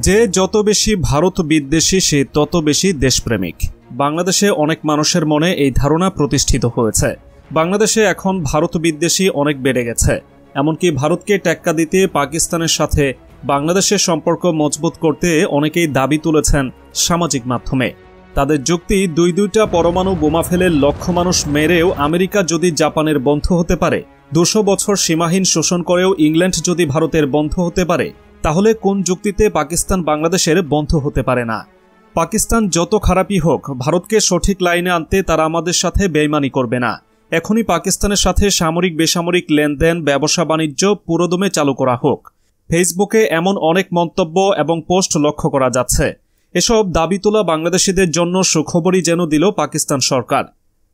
যে যত বেশি ভারত বিদ্বেষী সে তত বেশি দেশপ্রেমিক। বাংলাদেশে অনেক মানুষের মনে এই ধারণা প্রতিষ্ঠিত হয়েছে। বাংলাদেশে এখন ভারত বিদ্বেষী অনেক বেড়ে গেছে। এমনকি ভারতকে টেক্কা দিতে পাকিস্তানের সাথে বাংলাদেশের সম্পর্ক মজবুত করতে অনেকেই দাবি তুলেছেন সামাজিক মাধ্যমে। তাদের যুক্তি, দুইটা পরমাণু বোমা ফেলে লক্ষ মানুষ মেরেও আমেরিকা যদি জাপানের বন্ধু হতে পারে, 200 বছর সীমাহীন শোষণ করেও ইংল্যান্ড যদি ভারতের বন্ধু হতে পারে, তাহলে কোন যুক্তিতে পাকিস্তান বাংলাদেশের বন্ধু হতে পারে না? পাকিস্তান যত খারাপই হোক, ভারতকে সঠিক লাইনে আনতে তারা আমাদের সাথে বেইমানি করবে না। এখনই পাকিস্তানের সাথে সামরিক বেসামরিক লেনদেন, ব্যবসা বাণিজ্য পুরোদমে চালু করা হোক। ফেসবুকে এমন অনেক মন্তব্য এবং পোস্ট লক্ষ্য করা যাচ্ছে। এসব দাবি তোলা বাংলাদেশিদের জন্য সুখবরই যেন দিল পাকিস্তান সরকার।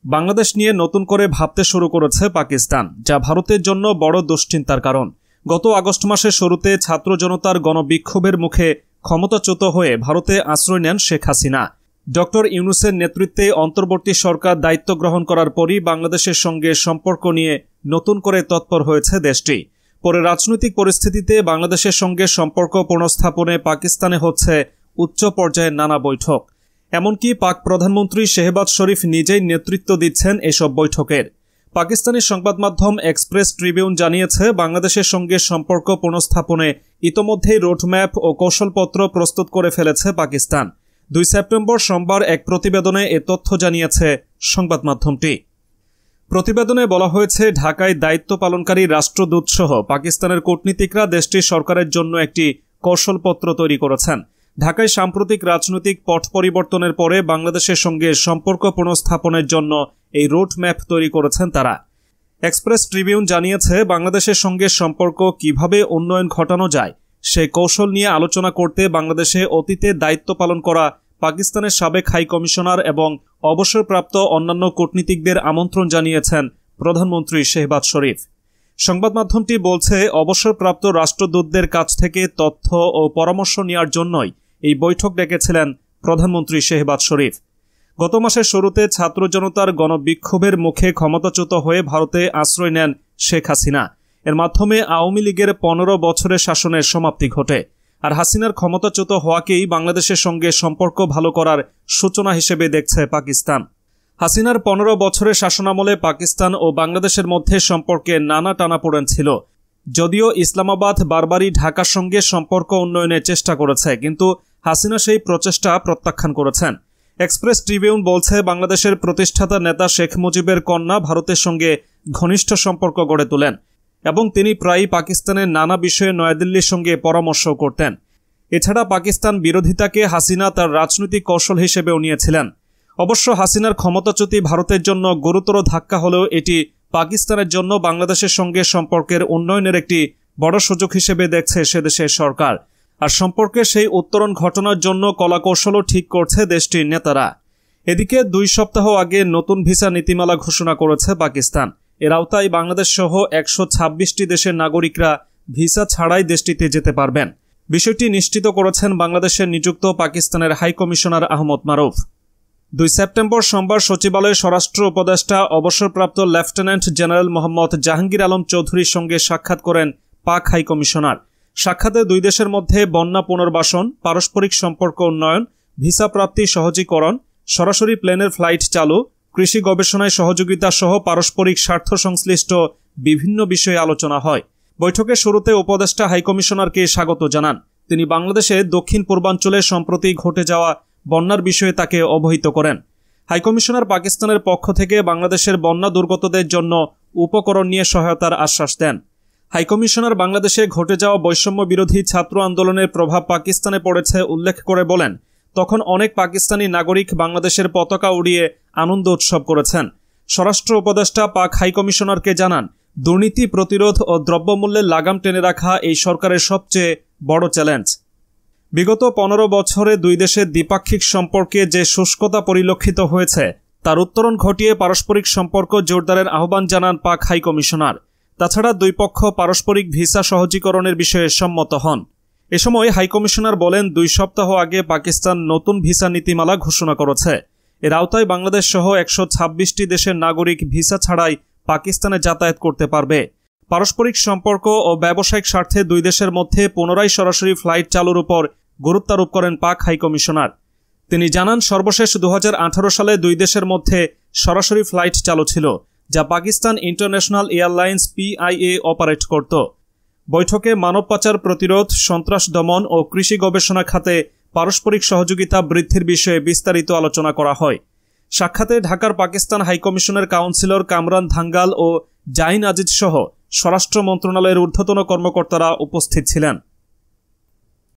বাংলাদেশ নিয়ে নতুন করে ভাবতে শুরু করেছে পাকিস্তান, যা ভারতের জন্য বড় দুশ্চিন্তার কারণ। গত আগস্ট মাসের শুরুতে ছাত্র জনতার গণবিক্ষোভের মুখে ক্ষমতাচ্যুত হয়ে ভারতে আশ্রয় নেন শেখ হাসিনা। ডক্টর ইউনূসের নেতৃত্বে অন্তর্বর্তী সরকার দায়িত্ব গ্রহণ করার পরই বাংলাদেশের সঙ্গে সম্পর্ক নিয়ে নতুন করে তৎপর হয়েছে দেশটি। পরে রাজনৈতিক পরিস্থিতিতে বাংলাদেশের সঙ্গে সম্পর্ক পুনঃস্থাপনে পাকিস্তানে হচ্ছে উচ্চ পর্যায়ের নানা বৈঠক। এমনকি পাক প্রধানমন্ত্রী শেহবাজ শরীফ নিজেই নেতৃত্ব দিচ্ছেন এসব বৈঠকের। পাকিস্তানি সংবাদ মাধ্যম এক্সপ্রেস ট্রিবিউন জানিয়েছে, বাংলাদেশের সঙ্গে সম্পর্ক পুনঃস্থাপনে ইতোমধ্যেই রোডম্যাপ ও কৌশলপত্র প্রস্তুত করে ফেলেছে পাকিস্তান। 2 সেপ্টেম্বর সোমবার এক প্রতিবেদনে এ তথ্য জানিয়েছে সংবাদ মাধ্যমটি। প্রতিবেদনে বলা হয়েছে, ঢাকায় দায়িত্ব পালনকারী রাষ্ট্রদূতসহ পাকিস্তানের কূটনীতিকরা দেশটির সরকারের জন্য একটি কৌশলপত্র তৈরি করেছেন। ঢাকায় সাম্প্রতিক রাজনৈতিক পট পরিবর্তনের পরে বাংলাদেশের সঙ্গে সম্পর্ক পুনঃস্থাপনের জন্য এই রোড ম্যাপ তৈরি করেছেন তারা। এক্সপ্রেস ট্রিবিউন জানিয়েছে, বাংলাদেশের সঙ্গে সম্পর্ক কিভাবে উন্নয়ন ঘটানো যায় সে কৌশল নিয়ে আলোচনা করতে বাংলাদেশে অতীতে দায়িত্ব পালন করা পাকিস্তানের সাবেক হাই কমিশনার এবং অবসরপ্রাপ্ত অন্যান্য কূটনীতিকদের আমন্ত্রণ জানিয়েছেন প্রধানমন্ত্রী শেহবাজ শরীফ। সংবাদ মাধ্যমটি বলছে, অবসরপ্রাপ্ত রাষ্ট্রদূতদের কাছ থেকে তথ্য ও পরামর্শ নেওয়ার জন্যই এই বৈঠক ডেকেছিলেন প্রধানমন্ত্রী শেহবাজ শরীফ। গত মাসের শুরুতে ছাত্র জনতার গণবিক্ষোভের মুখে ক্ষমতাচ্যুত হয়ে ভারতে আশ্রয় নেন শেখ হাসিনা। এর মাধ্যমে আওয়ামী লীগের 15 বছরের শাসনের সমাপ্তি ঘটে। আর হাসিনার ক্ষমতাচ্যুত হওয়াকেই বাংলাদেশের সঙ্গে সম্পর্ক ভালো করার সূচনা হিসেবে দেখছে পাকিস্তান। হাসিনার 15 বছরের শাসনামলে পাকিস্তান ও বাংলাদেশের মধ্যে সম্পর্কে নানা টানাপোড়েন ছিল। যদিও ইসলামাবাদ বারবারই ঢাকার সঙ্গে সম্পর্ক উন্নয়নের চেষ্টা করেছে, কিন্তু হাসিনা সেই প্রচেষ্টা প্রত্যাখ্যান করেছেন। এক্সপ্রেস ট্রিবিউন বলছে, বাংলাদেশের প্রতিষ্ঠাতা নেতা শেখ মুজিবের কন্যা ভারতের সঙ্গে ঘনিষ্ঠ সম্পর্ক গড়ে তোলেন এবং তিনি প্রায়ই পাকিস্তানের নানা বিষয়ে নয়াদিল্লির সঙ্গে পরামর্শ করতেন। এছাড়া পাকিস্তান বিরোধিতাকে হাসিনা তার রাজনৈতিক কৌশল হিসেবেও নিয়েছিলেন। অবশ্য হাসিনার ক্ষমতাচ্যুতি ভারতের জন্য গুরুতর ধাক্কা হলেও এটি পাকিস্তানের জন্য বাংলাদেশের সঙ্গে সম্পর্কের উন্নয়নের একটি বড় সুযোগ হিসেবে দেখছে সেদেশের সরকার। আর সম্পর্কের সেই উত্তরণ ঘটনার জন্য কলাকৌশলও ঠিক করছে দেশটির নেতারা। এদিকে 2 সপ্তাহ আগে নতুন ভিসা নীতিমালা ঘোষণা করেছে পাকিস্তান। এর আওতায় বাংলাদেশ সহ 126টি দেশের নাগরিকরা ভিসা ছাড়াই দেশটিতে যেতে পারবেন। বিষয়টি নিশ্চিত করেছেন বাংলাদেশের নিযুক্ত পাকিস্তানের হাই কমিশনার আহমদ মারুফ। 2 সেপ্টেম্বর সোমবার সচিবালয়ে স্বরাষ্ট্র উপদেষ্টা অবসরপ্রাপ্ত লেফটেন্যান্ট জেনারেল মোহাম্মদ জাহাঙ্গীর আলম চৌধুরীর সঙ্গে সাক্ষাৎ করেন পাক হাই কমিশনার। সাক্ষাতে 2 দেশের মধ্যে বন্যা পুনর্বাসন, পারস্পরিক সম্পর্ক উন্নয়ন, ভিসা প্রাপ্তি সহজীকরণ, সরাসরি প্লেনের ফ্লাইট চালু, কৃষি গবেষণায় সহযোগিতা সহ পারস্পরিক স্বার্থ সংশ্লিষ্ট বিভিন্ন বিষয়ে আলোচনা হয়। বৈঠকের শুরুতে উপদেষ্টা হাইকমিশনারকে স্বাগত জানান। তিনি বাংলাদেশে দক্ষিণ পূর্বাঞ্চলে সম্প্রতি ঘটে যাওয়া বন্যার বিষয়ে তাকে অবহিত করেন। হাইকমিশনার পাকিস্তানের পক্ষ থেকে বাংলাদেশের বন্যা দুর্গতদের জন্য উপকরণ নিয়ে সহায়তার আশ্বাস দেন। হাইকমিশনার বাংলাদেশে ঘটে যাওয়া বৈষম্য বিরোধী ছাত্র আন্দোলনের প্রভাব পাকিস্তানে পড়েছে উল্লেখ করে বলেন, তখন অনেক পাকিস্তানি নাগরিক বাংলাদেশের পতাকা উড়িয়ে আনন্দ উৎসব করেছেন। স্বরাষ্ট্র উপদেষ্টা পাক হাইকমিশনারকে জানান, দুর্নীতি প্রতিরোধ ও দ্রব্যমূল্যের লাগাম টেনে রাখা এই সরকারের সবচেয়ে বড় চ্যালেঞ্জ। বিগত 15 বছরে 2 দেশের দ্বিপাক্ষিক সম্পর্কে যে শুষ্কতা পরিলক্ষিত হয়েছে তার উত্তরণ ঘটিয়ে পারস্পরিক সম্পর্ক জোরদারের আহ্বান জানান পাক হাইকমিশনার। তাছাড়া 2 পক্ষ পারস্পরিক ভিসা সহজীকরণের বিষয়ে সম্মত হন। এ সময় হাইকমিশনার বলেন, 2 সপ্তাহ আগে পাকিস্তান নতুন ভিসা নীতিমালা ঘোষণা করেছে। এর আওতায় বাংলাদেশ সহ 126টি দেশের নাগরিক ভিসা ছাড়াই পাকিস্তানে যাতায়াত করতে পারবে। পারস্পরিক সম্পর্ক ও ব্যবসায়িক স্বার্থে 2 দেশের মধ্যে পুনরায় সরাসরি ফ্লাইট চালুর উপর গুরুত্বারোপ করেন পাক হাইকমিশনার। তিনি জানান, সর্বশেষ 2018 সালে দুই দেশের মধ্যে সরাসরি ফ্লাইট চালু ছিল, যা Pakistan international airlines PIA operate করত। বৈঠকে মানব পাচার প্রতিরোধ, সন্ত্রাস দমন ও কৃষি গবেষণা খাতে পারস্পরিক সহযোগিতা বৃদ্ধির বিষয়ে বিস্তারিত আলোচনা করা হয়। সাক্ষাতে ঢাকার পাকিস্তান হাইকমিশনের কাউন্সিলর কামরান ধাঙ্গাল ও জাইন আজিজ সহ স্বরাষ্ট্র মন্ত্রণালয়ের ঊর্ধ্বতন কর্মকর্তারা উপস্থিত ছিলেন।